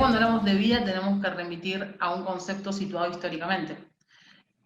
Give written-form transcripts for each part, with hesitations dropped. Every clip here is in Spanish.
cuando hablamos de vida tenemos que remitir a un concepto situado históricamente.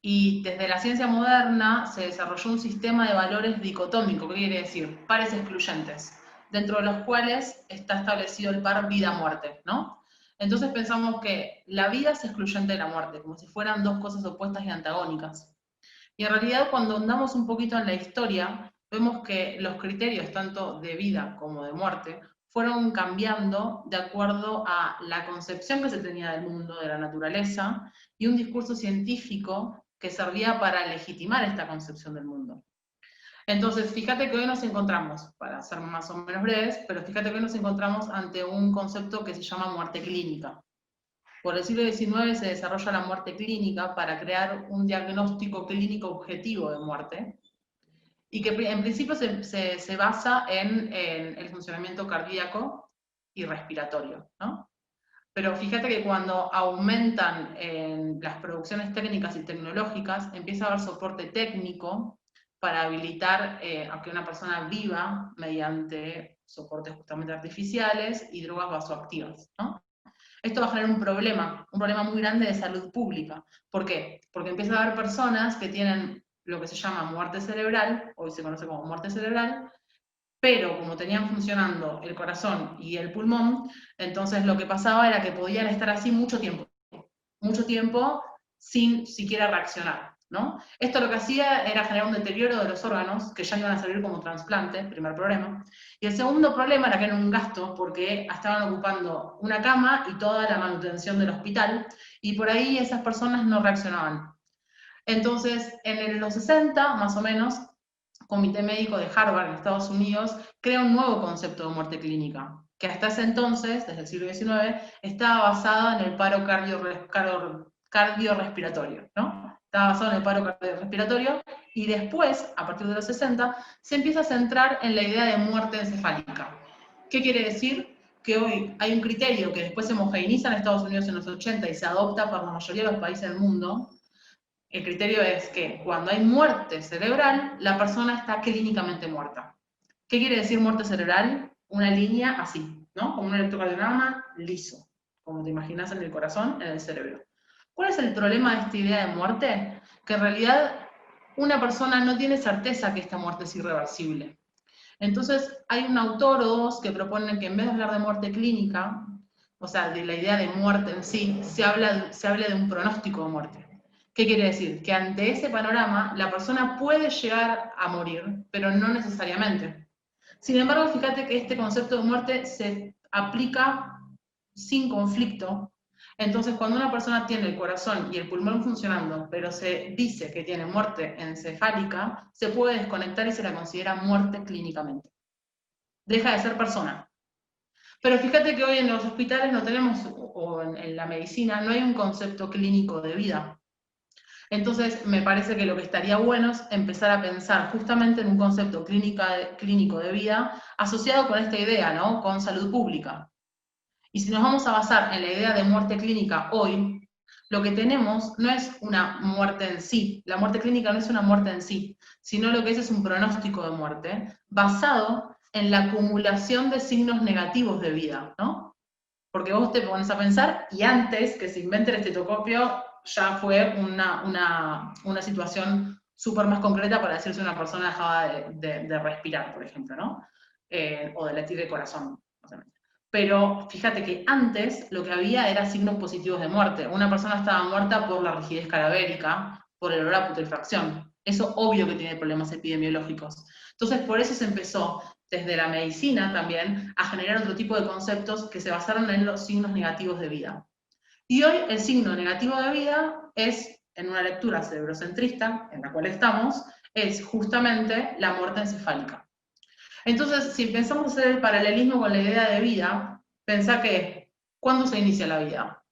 Y desde la ciencia moderna se desarrolló un sistema de valores dicotómico, ¿qué quiere decir? Pares excluyentes, dentro de los cuales está establecido el par vida-muerte, ¿no? Entonces pensamos que la vida es excluyente de la muerte, como si fueran dos cosas opuestas y antagónicas. Y en realidad cuando andamos un poquito en la historia, vemos que los criterios tanto de vida como de muerte fueron cambiando de acuerdo a la concepción que se tenía del mundo, de la naturaleza, y un discurso científico que servía para legitimar esta concepción del mundo. Entonces, fíjate que hoy nos encontramos, para ser más o menos breves, pero fíjate que hoy nos encontramos ante un concepto que se llama muerte clínica. Por el siglo XIX se desarrolla la muerte clínica para crear un diagnóstico clínico objetivo de muerte, y que en principio se basa en el funcionamiento cardíaco y respiratorio, ¿no? Pero fíjate que cuando aumentan las producciones técnicas y tecnológicas, empieza a haber soporte técnico para habilitar a que una persona viva mediante soportes justamente artificiales y drogas vasoactivas, ¿no? Esto va a generar un problema muy grande de salud pública. ¿Por qué? Porque empieza a haber personas que tienen lo que se llama muerte cerebral, hoy se conoce como muerte cerebral, pero como tenían funcionando el corazón y el pulmón, entonces lo que pasaba era que podían estar así mucho tiempo sin siquiera reaccionar, ¿no? Esto lo que hacía era generar un deterioro de los órganos que ya iban a servir como trasplante, primer problema. Y el segundo problema era que era un gasto porque estaban ocupando una cama y toda la manutención del hospital, y por ahí esas personas no reaccionaban. Entonces, en los 60, más o menos, Comité Médico de Harvard en Estados Unidos crea un nuevo concepto de muerte clínica, que hasta ese entonces, desde el siglo XIX, estaba basado en el paro cardiorrespiratorio, ¿no? Estaba basado en el paro cardiorrespiratorio, y después, a partir de los 60, se empieza a centrar en la idea de muerte encefálica. ¿Qué quiere decir? Que hoy hay un criterio que después se homogeneiza en Estados Unidos en los 80 y se adopta por la mayoría de los países del mundo. El criterio es que cuando hay muerte cerebral, la persona está clínicamente muerta. ¿Qué quiere decir muerte cerebral? Una línea así, ¿no? Como un electrocardiograma liso, como te imaginas en el corazón, en el cerebro. ¿Cuál es el problema de esta idea de muerte? Que en realidad una persona no tiene certeza que esta muerte es irreversible. Entonces hay un autor o dos que proponen que en vez de hablar de muerte clínica, o sea, de la idea de muerte en sí, se hable de un pronóstico de muerte. ¿Qué quiere decir? Que ante ese panorama la persona puede llegar a morir, pero no necesariamente. Sin embargo, fíjate que este concepto de muerte se aplica sin conflicto. Entonces, cuando una persona tiene el corazón y el pulmón funcionando, pero se dice que tiene muerte encefálica, se puede desconectar y se la considera muerte clínicamente. Deja de ser persona. Pero fíjate que hoy en los hospitales no tenemos, o en la medicina, no hay un concepto clínico de vida. Entonces, me parece que lo que estaría bueno es empezar a pensar justamente en un concepto clínico de vida asociado con esta idea, ¿no? Con salud pública. Y si nos vamos a basar en la idea de muerte clínica hoy, lo que tenemos no es una muerte en sí, la muerte clínica no es una muerte en sí, sino lo que es un pronóstico de muerte basado en la acumulación de signos negativos de vida, ¿no? Porque vos te pones a pensar, y antes que se invente el estetoscopio, ya fue una situación súper más concreta para decir si una persona dejaba de respirar, por ejemplo, ¿no? O de latir el corazón. Pero fíjate que antes lo que había era signos positivos de muerte. Una persona estaba muerta por la rigidez cadavérica, por el olor a putrefacción. Eso obvio que tiene problemas epidemiológicos. Entonces por eso se empezó desde la medicina también a generar otro tipo de conceptos que se basaron en los signos negativos de vida. Y hoy el signo negativo de vida es, en una lectura cerebrocentrista, en la cual estamos, es justamente la muerte encefálica. Entonces, si pensamos hacer el paralelismo con la idea de vida, pensá que, ¿cuándo se inicia la vida?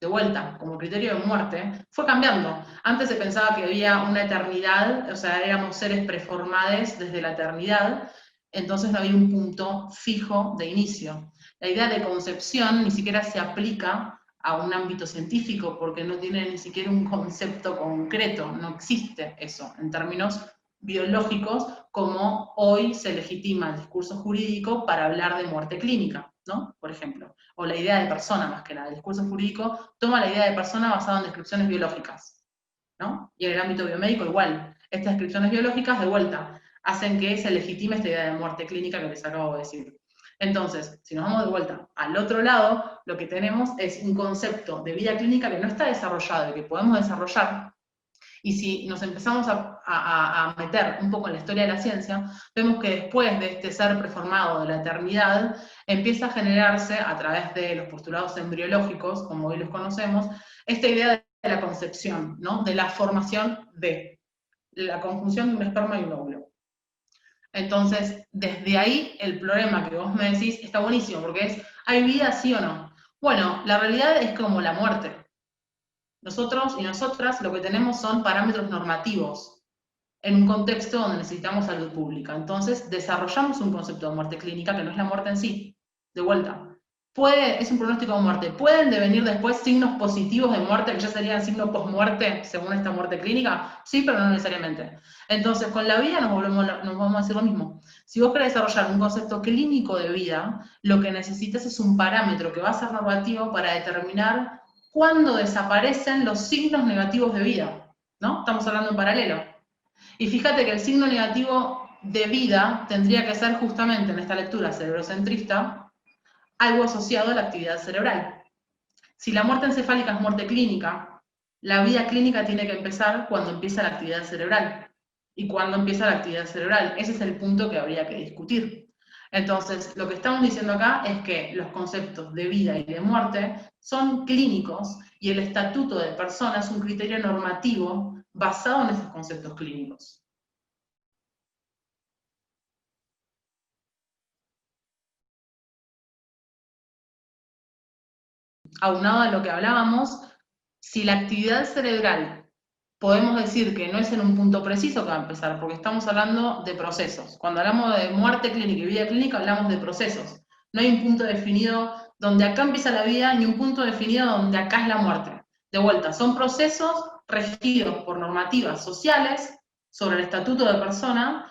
De vuelta, como criterio de muerte, fue cambiando. Antes se pensaba que había una eternidad, o sea, éramos seres preformados desde la eternidad, entonces no había un punto fijo de inicio. La idea de concepción ni siquiera se aplica a un ámbito científico porque no tiene ni siquiera un concepto concreto, no existe eso en términos biológicos, como hoy se legitima el discurso jurídico para hablar de muerte clínica, ¿no? Por ejemplo, o la idea de persona más que nada. El discurso jurídico toma la idea de persona basada en descripciones biológicas, ¿no? Y en el ámbito biomédico igual. Estas descripciones biológicas, de vuelta, hacen que se legitime esta idea de muerte clínica que les acabo de decir. Entonces, si nos vamos de vuelta al otro lado, lo que tenemos es un concepto de vida clínica que no está desarrollado y que podemos desarrollar. Y si nos empezamos a meter un poco en la historia de la ciencia, vemos que después de este ser preformado de la eternidad, empieza a generarse, a través de los postulados embriológicos, como hoy los conocemos, esta idea de la concepción, ¿no? De la formación de la conjunción de un esperma y un óvulo. Entonces, desde ahí, el problema que vos me decís está buenísimo, porque es, ¿hay vida sí o no? Bueno, la realidad es como la muerte. Nosotros y nosotras lo que tenemos son parámetros normativos en un contexto donde necesitamos salud pública. Entonces, desarrollamos un concepto de muerte clínica que no es la muerte en sí, de vuelta. Es un pronóstico de muerte. ¿Pueden devenir después signos positivos de muerte, que ya serían signos post-muerte, según esta muerte clínica? Sí, pero no necesariamente. Entonces, con la vida nos vamos a decir lo mismo. Si vos querés desarrollar un concepto clínico de vida, lo que necesitas es un parámetro que va a ser normativo para determinar cuándo desaparecen los signos negativos de vida, ¿no? Estamos hablando en paralelo. Y fíjate que el signo negativo de vida tendría que ser justamente en esta lectura cerebrocentrista algo asociado a la actividad cerebral. Si la muerte encefálica es muerte clínica, la vida clínica tiene que empezar cuando empieza la actividad cerebral. ¿Y cuándo empieza la actividad cerebral? Ese es el punto que habría que discutir. Entonces, lo que estamos diciendo acá es que los conceptos de vida y de muerte son clínicos y el estatuto de persona es un criterio normativo basado en esos conceptos clínicos. Aunado a lo que hablábamos, si la actividad cerebral podemos decir que no es en un punto preciso que va a empezar, porque estamos hablando de procesos. Cuando hablamos de muerte clínica y vida clínica, hablamos de procesos. No hay un punto definido donde acá empieza la vida, ni un punto definido donde acá es la muerte. De vuelta, son procesos regidos por normativas sociales sobre el estatuto de persona,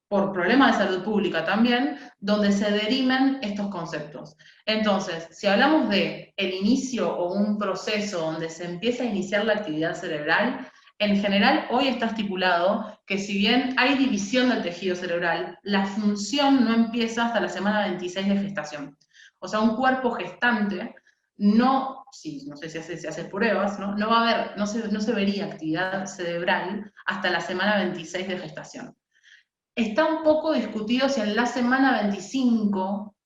por problemas de salud pública también, donde se deriven estos conceptos. Entonces, si hablamos de el inicio o un proceso donde se empieza a iniciar la actividad cerebral, en general hoy está estipulado que si bien hay división del tejido cerebral, la función no empieza hasta la semana 26 de gestación. O sea, un cuerpo gestante no, sí, no sé si se hace pruebas, no va a haber, no se vería actividad cerebral hasta la semana 26 de gestación. Está un poco discutido si en la semana 25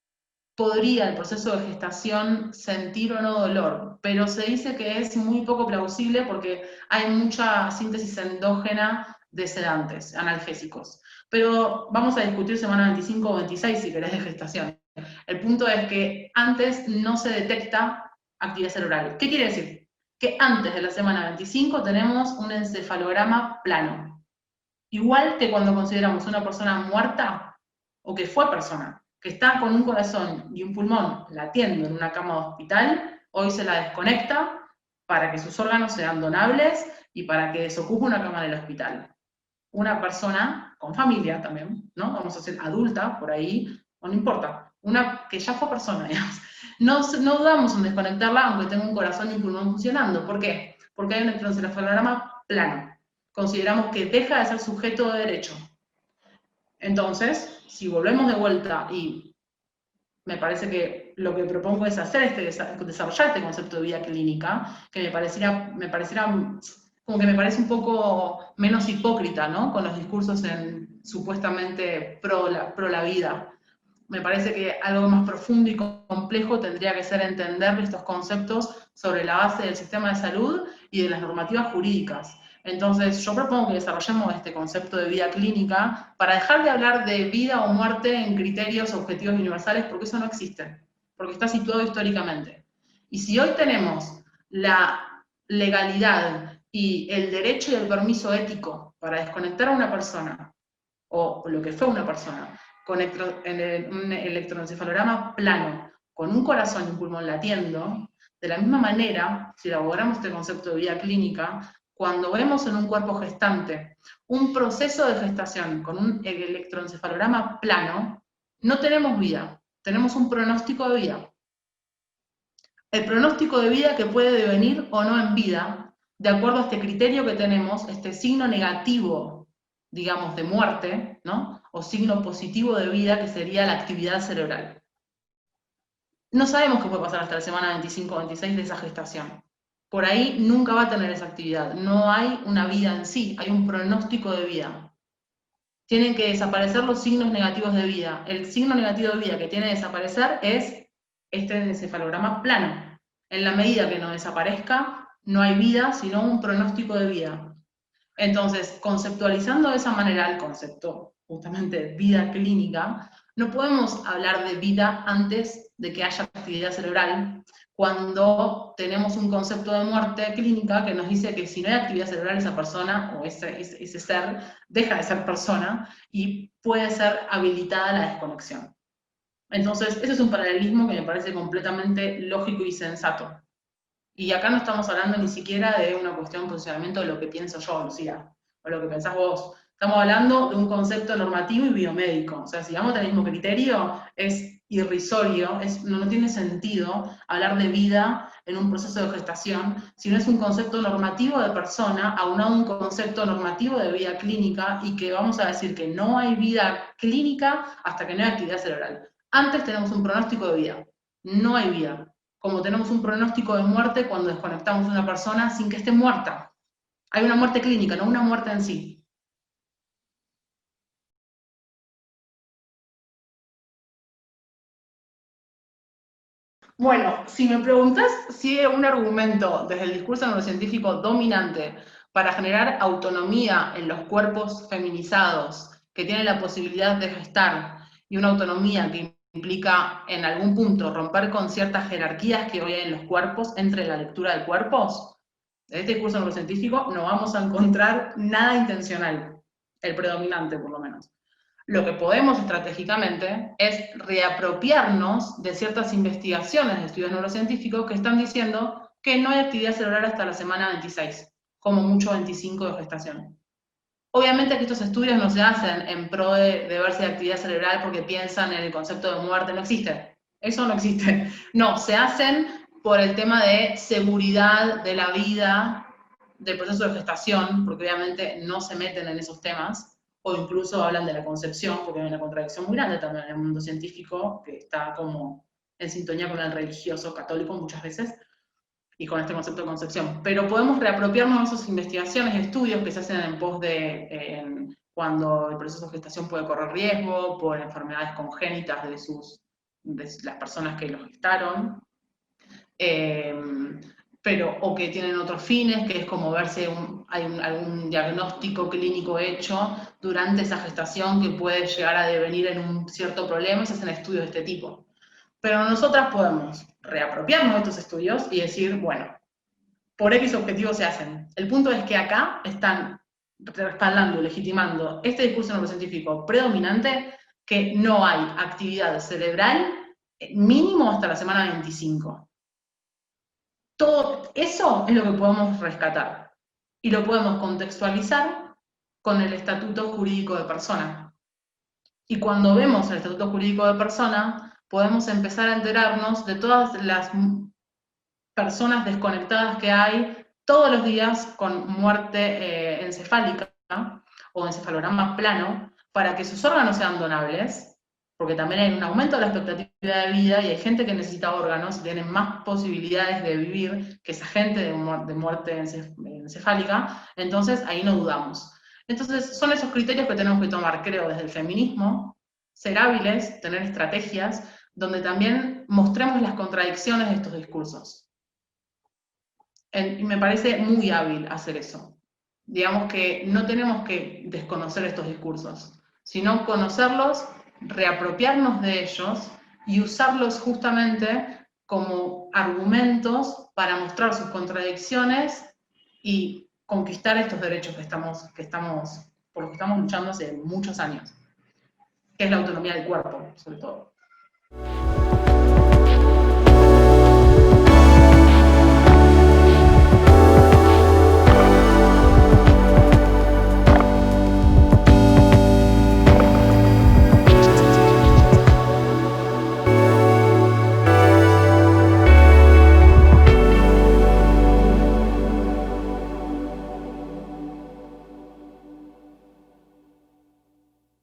podría el proceso de gestación sentir o no dolor, pero se dice que es muy poco plausible porque hay mucha síntesis endógena de sedantes, analgésicos. Pero vamos a discutir semana 25 o 26 si querés de gestación. El punto es que antes no se detecta actividad cerebral. ¿Qué quiere decir? Que antes de la semana 25 tenemos un encefalograma plano. Igual que cuando consideramos una persona muerta, o que fue persona, que está con un corazón y un pulmón latiendo en una cama de hospital, hoy se la desconecta para que sus órganos sean donables y para que desocupe una cama del hospital. Una persona con familia también, ¿no? Vamos a ser adulta por ahí, o no importa, una que ya fue persona, digamos. No dudamos en desconectarla aunque tenga un corazón y un pulmón funcionando. ¿Por qué? Porque hay un electroencefalograma plano. Consideramos que deja de ser sujeto de derecho. Entonces, si volvemos de vuelta, y me parece que lo que propongo es hacer desarrollar este concepto de vida clínica, que me pareciera como que me parece un poco menos hipócrita, ¿no? Con los discursos supuestamente pro la vida. Me parece que algo más profundo y complejo tendría que ser entender estos conceptos sobre la base del sistema de salud y de las normativas jurídicas. Entonces, yo propongo que desarrollemos este concepto de vida clínica para dejar de hablar de vida o muerte en criterios objetivos universales, porque eso no existe, porque está situado históricamente. Y si hoy tenemos la legalidad y el derecho y el permiso ético para desconectar a una persona, o lo que fue una persona, con un electroencefalograma plano, con un corazón y un pulmón latiendo, de la misma manera, si elaboramos este concepto de vida clínica, cuando vemos en un cuerpo gestante un proceso de gestación con un electroencefalograma plano, no tenemos vida, tenemos un pronóstico de vida. el pronóstico de vida que puede devenir o no en vida, de acuerdo a este criterio que tenemos, este signo negativo, digamos, de muerte, ¿no? O signo positivo de vida, que sería la actividad cerebral. No sabemos qué puede pasar hasta la semana 25 o 26 de esa gestación. Por ahí nunca va a tener esa actividad. No hay una vida en sí, hay un pronóstico de vida. Tienen que desaparecer los signos negativos de vida. El signo negativo de vida que tiene que desaparecer es este encefalograma plano. En la medida que no desaparezca, no hay vida, sino un pronóstico de vida. Entonces, conceptualizando de esa manera el concepto, justamente vida clínica, no podemos hablar de vida antes de que haya actividad cerebral, cuando tenemos un concepto de muerte clínica que nos dice que si no hay actividad cerebral, esa persona o ese ser deja de ser persona y puede ser habilitada la desconexión. Entonces, ese es un paralelismo que me parece completamente lógico y sensato. Y acá no estamos hablando ni siquiera de una cuestión de posicionamiento de lo que pienso yo, Lucía, o lo que pensás vos. Estamos hablando de un concepto normativo y biomédico. O sea, si vamos al mismo criterio, es irrisorio, no tiene sentido hablar de vida en un proceso de gestación, si no es un concepto normativo de persona, aunado a un concepto normativo de vida clínica, y que vamos a decir que no hay vida clínica hasta que no hay actividad cerebral. Antes tenemos un pronóstico de vida, no hay vida. Como tenemos un pronóstico de muerte cuando desconectamos a una persona sin que esté muerta. Hay una muerte clínica, no una muerte en sí. Bueno, si me preguntas si es un argumento desde el discurso neurocientífico dominante para generar autonomía en los cuerpos feminizados que tienen la posibilidad de gestar y una autonomía que implica en algún punto romper con ciertas jerarquías que hoy hay en los cuerpos entre la lectura de cuerpos, en este discurso neurocientífico no vamos a encontrar nada intencional, el predominante por lo menos. Lo que podemos estratégicamente es reapropiarnos de ciertas investigaciones de estudios neurocientíficos que están diciendo que no hay actividad cerebral hasta la semana 26, como mucho 25 de gestación. Obviamente que estos estudios no se hacen en pro de ver si hay actividad cerebral porque piensan en el concepto de muerte, no existe. Eso no existe. No, se hacen por el tema de seguridad de la vida, del proceso de gestación, porque obviamente no se meten en esos temas, o incluso hablan de la concepción, porque hay una contradicción muy grande también en el mundo científico, que está como en sintonía con el religioso católico muchas veces, y con este concepto de concepción. Pero podemos reapropiarnos de esas investigaciones, estudios que se hacen en pos de cuando el proceso de gestación puede correr riesgo por enfermedades congénitas de las personas que lo gestaron, o que tienen otros fines, que es como ver si hay algún diagnóstico clínico hecho durante esa gestación que puede llegar a devenir en un cierto problema, y se hacen estudios de este tipo. Pero nosotras podemos reapropiarnos de estos estudios y decir, bueno, por X objetivos se hacen. El punto es que acá están respaldando, legitimando este discurso neurocientífico predominante, que no hay actividad cerebral mínimo hasta la semana 25. Todo eso es lo que podemos rescatar y lo podemos contextualizar con el estatuto jurídico de persona. Y cuando vemos el estatuto jurídico de persona, podemos empezar a enterarnos de todas las personas desconectadas que hay todos los días con muerte encefálica, ¿no? O encefalograma plano, para que sus órganos sean donables, porque también hay un aumento de la expectativa de vida y hay gente que necesita órganos y tienen más posibilidades de vivir que esa gente de muerte encefálica, entonces ahí no dudamos. Entonces son esos criterios que tenemos que tomar, creo, desde el feminismo, ser hábiles, tener estrategias, donde también mostremos las contradicciones de estos discursos. Y me parece muy hábil hacer eso. Digamos que no tenemos que desconocer estos discursos, sino conocerlos, reapropiarnos de ellos y usarlos justamente como argumentos para mostrar sus contradicciones y conquistar estos derechos por los que estamos luchando hace muchos años, que es la autonomía del cuerpo, sobre todo.